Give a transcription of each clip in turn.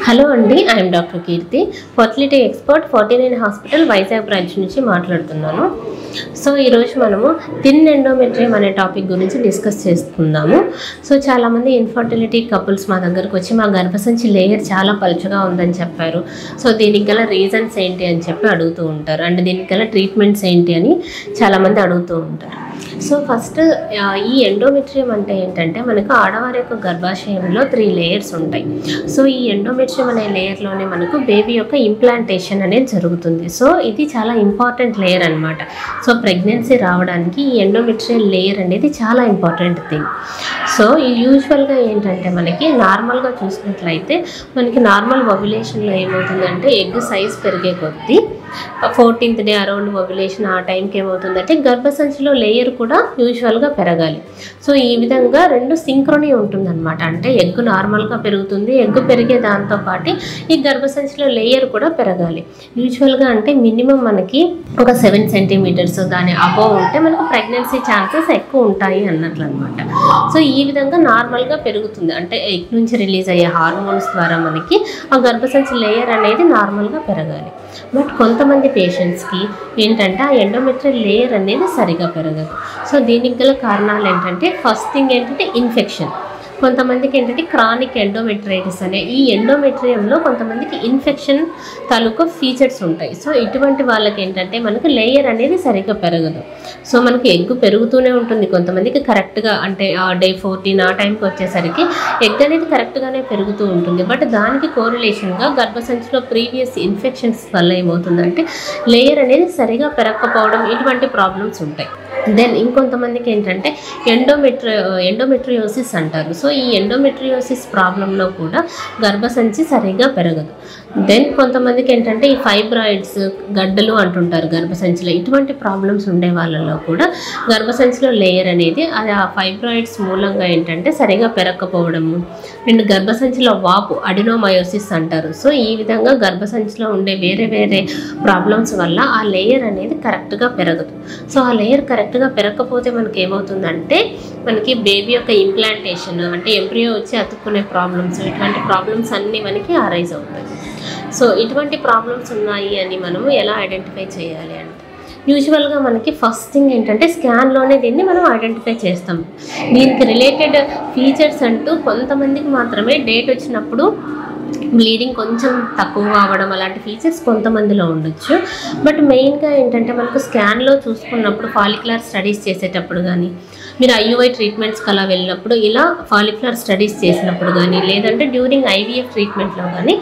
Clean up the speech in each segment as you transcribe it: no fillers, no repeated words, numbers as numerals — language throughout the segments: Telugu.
హలో అండి, I'm doctor Keerthi, fertility expert 49 hospital Vizag branch నుంచి మాట్లాడుతున్నాను. సో ఈరోజు మనము థిన్ ఎండోమెట్రియం అనే టాపిక్ గురించి డిస్కస్ చేసుకుందాము. సో చాలామంది ఇన్ఫర్టిలిటీ కపుల్స్ మా దగ్గరకు వచ్చి మా గర్భసంచి లేయర్ చాలా పలుచగా ఉందని చెప్పారు. సో దీనికి గల రీజన్స్ ఏంటి అని చెప్పి అడుగుతూ ఉంటారు, అండ్ దీనికి గల ట్రీట్మెంట్స్ ఏంటి అని చాలామంది అడుగుతూ ఉంటారు. సో ఫస్ట్ ఈ ఎండోమెట్రియం అంటే ఏంటంటే మనకు ఆడవారి యొక్క గర్భాశయంలో 3 లేయర్స్ ఉంటాయి. సో ఈ ఎండోమెట్రియం అనే లేయర్లోనే మనకు బేబీ యొక్క ఇంప్లాంటేషన్ అనేది జరుగుతుంది. సో ఇది చాలా ఇంపార్టెంట్ లేయర్ అనమాట. సో ప్రెగ్నెన్సీ రావడానికి ఈ ఎండోమెట్రియల్ లేయర్ అనేది చాలా ఇంపార్టెంట్ థింగ్. సో యూజువల్గా ఏంటంటే మనకి నార్మల్గా చూసినట్లయితే మనకి నార్మల్ ఓవ్యులేషన్లో ఏమవుతుందంటే ఎగ్ సైజ్ పెరిగే కొద్దీ 14th డే అరౌండ్ ఓవ్యులేషన్ ఆ టైంకి ఏమవుతుందంటే గర్భసంచిలో లేయర్ కూడా యూజువల్గా పెరగాలి. సో ఈ విధంగా 2 సింక్రోనీ ఉంటుందన్నమాట. అంటే ఎగ్ నార్మల్గా పెరుగుతుంది, ఎగ్ పెరిగే దాంతోపాటు ఈ గర్భసంచిలో లేయర్ కూడా పెరగాలి. యూజువల్గా అంటే మినిమం మనకి ఒక 7 సెంటీమీటర్స్ దాని అబోవ్ ఉంటే మనకు ప్రెగ్నెన్సీ ఛాన్సెస్ ఎక్కువ ఉంటాయి అన్నట్లు అనమాట. సో ఈ విధంగా నార్మల్గా పెరుగుతుంది, అంటే ఎగ్ నుంచి రిలీజ్ అయ్యే హార్మోన్స్ ద్వారా మనకి ఆ గర్భసంచి లేయర్ అనేది నార్మల్గా పెరగాలి. బట్ కొంతమంది పేషెంట్స్కి ఏంటంటే ఆ ఎండోమెట్రియల్ లేయర్ అనేది సరిగా పెరగదు. సో దీనికి గల కారణాలు ఏంటంటే ఫస్ట్ థింగ్ ఏంటంటే ఇన్ఫెక్షన్. కొంతమందికి ఏంటంటే క్రానిక్ ఎండోమెట్రైటిస్ అనే ఈ ఎండోమెట్రియంలో కొంతమందికి ఇన్ఫెక్షన్ తాలూకా ఫీచర్స్ ఉంటాయి. సో ఇటువంటి వాళ్ళకి ఏంటంటే మనకు లేయర్ అనేది సరిగ్గా పెరగదు. సో మనకి ఎగ్ పెరుగుతూనే ఉంటుంది, కొంతమందికి కరెక్ట్గా అంటే డే 14 ఆ టైంకి వచ్చేసరికి ఎగ్ అనేది కరెక్ట్గానే పెరుగుతూ ఉంటుంది. బట్ దానికి కోరిలేషన్గా గర్భసంచిలో ప్రీవియస్ ఇన్ఫెక్షన్స్ వల్ల ఏమవుతుందంటే లేయర్ అనేది సరిగా పెరగకపోవడం, ఇటువంటి ప్రాబ్లమ్స్ ఉంటాయి. దెన్ ఇంకొంతమందికి ఏంటంటే ఎండోమెట్రియోసిస్ అంటారు. సో ఈ ఎండోమెట్రియోసిస్ ప్రాబ్లంలో కూడా గర్భసంచి సరిగ్గా పెరగదు. దెన్ కొంతమందికి ఏంటంటే ఈ ఫైబ్రాయిడ్స్ గడ్డలు అంటుంటారు గర్భసంచిలో, ఇటువంటి ప్రాబ్లమ్స్ ఉండే వాళ్ళలో కూడా గర్భసంచిలో లేయర్ అనేది అది ఆ ఫైబ్రాయిడ్స్ మూలంగా ఏంటంటే సరిగా పెరగకపోవడము. అండ్ గర్భసంచిలో వాపు అడినోమయోసిస్ అంటారు. సో ఈ విధంగా గర్భసంచిలో ఉండే వేరే వేరే ప్రాబ్లమ్స్ వల్ల ఆ లేయర్ అనేది కరెక్ట్గా పెరగదు. సో ఆ లేయర్ కరెక్ట్గా పెరగకపోతే మనకి ఏమవుతుందంటే మనకి బేబీ యొక్క ఇంప్లాంటేషన్ అంటే ఎంబ్రియో వచ్చి అతుక్కునే ప్రాబ్లమ్స్, ఇటువంటి ప్రాబ్లమ్స్ అన్నీ మనకి అరైజ్ అవుతాయి. సో ఇటువంటి ప్రాబ్లమ్స్ ఉన్నాయి అని మనము ఎలా ఐడెంటిఫై చేయాలి అంటే యూజువల్గా మనకి ఫస్ట్ థింగ్ ఏంటంటే స్కాన్లోనే దీన్ని మనం ఐడెంటిఫై చేస్తాం. దీనికి రిలేటెడ్ ఫీచర్స్ అంటూ కొంతమందికి మాత్రమే డేట్ వచ్చినప్పుడు బ్లీడింగ్ కొంచెం తక్కువ అవ్వడం అలాంటి ఫీచర్స్ కొంతమందిలో ఉండొచ్చు. బట్ మెయిన్గా ఏంటంటే మనకు స్కాన్లో చూసుకున్నప్పుడు ఫాలిక్యులర్ స్టడీస్ చేసేటప్పుడు కానీ మీరు IUI ట్రీట్మెంట్స్కి అలా వెళ్ళినప్పుడు ఇలా ఫాలిక్యులర్ స్టడీస్ చేసినప్పుడు కానీ లేదంటే డ్యూరింగ్ IVF ట్రీట్మెంట్లో కానీ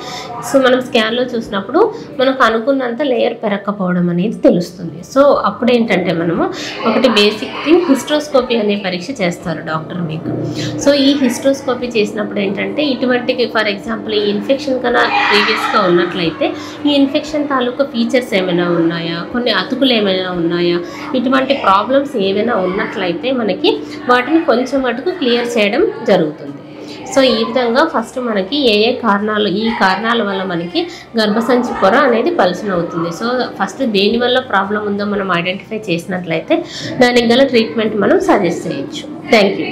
సో మనం స్కాన్లో చూసినప్పుడు మనకు అనుకున్నంత లేయర్ పెరగకపోవడం అనేది తెలుస్తుంది. సో అప్పుడు ఏంటంటే మనము ఒకటి బేసిక్ థింగ్ హిస్ట్రోస్కోపీ అనే పరీక్ష చేస్తారు డాక్టర్ మీకు. సో ఈ హిస్ట్రోస్కోపీ చేసినప్పుడు ఏంటంటే ఇటువంటి ఫర్ ఎగ్జాంపుల్ ఈ ఇన్ఫెక్షన్ కన్నా ప్రీవియస్గా ఉన్నట్లయితే ఈ ఇన్ఫెక్షన్ తాలూకా ఫీచర్స్ ఏమైనా ఉన్నాయా, కొన్ని అతుకులు ఏమైనా ఉన్నాయా, ఇటువంటి ప్రాబ్లమ్స్ ఏమైనా ఉన్నట్లయితే మనకి వాటిని కొంచెం మటుకు క్లియర్ చేయడం జరుగుతుంది. సో ఈ విధంగా ఫస్ట్ మనకి ఏ కారణాలు ఈ కారణాల వల్ల మనకి గర్భసంచి పొర అనేది పలుచనవుతుంది. సో ఫస్ట్ దేనివల్ల ప్రాబ్లం ఉందో మనం ఐడెంటిఫై చేసినట్లయితే దానికి గల ట్రీట్మెంట్ మనం సజెస్ట్ చేయొచ్చు. Thank you.